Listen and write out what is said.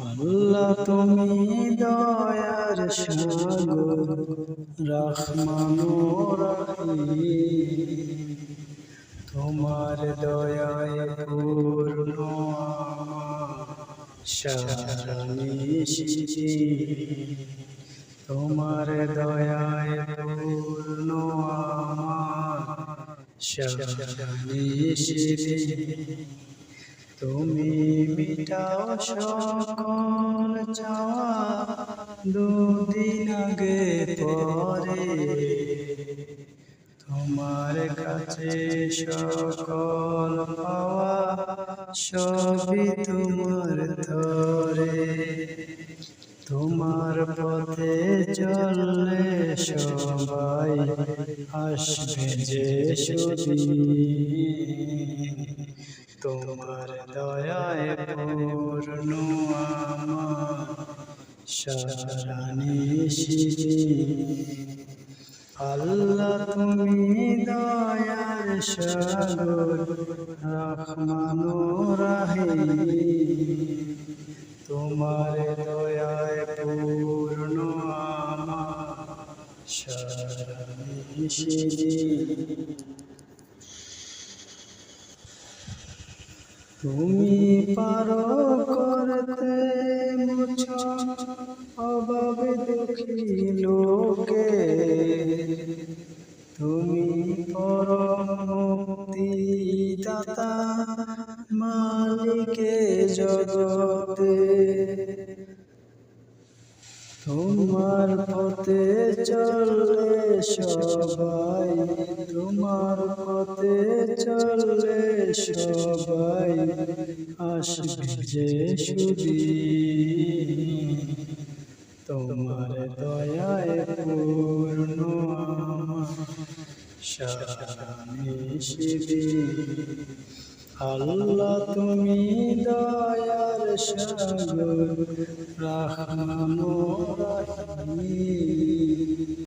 আল্লাহ তুমি দয়ার সাগর রহমান ও রহিম, তোমার দয়ায় পূর্ণ সারা নিশিতে, তোমার দয়ায় পূর্ণ সারা নিশিতে। তুমি মিটাও সকল চাওয়া দুদিন আগে পরে, তোমার কাছে সকল পাওয়া সবই তোমার ধরে। তোমার পথে চললে সবাই আসবে যে সুদিন, তোমার দয়ায় পূর্ণ আমার সারা নিশিদিন। আল্লাহ তুমি দয়ার সাগর রহমান ও রহিম, তোমার দয়ায় পূর্ণ আমার সারা নিশিদিন। তুমি পারো করতে মুছো অভাবে দুঃখী লোকে, তুমি পরম মুক্তি দাতা মালিকে জগতে। তোমার পথে চললে সবাই, তোমার পথে চললে সবাই আসবে যে সুদিন, তোমার দয়ায় পূর্ণ আমার সারা নিশিদিন। আল্লাহ তুমি দয়ার সাগর রহমান ও রহিম।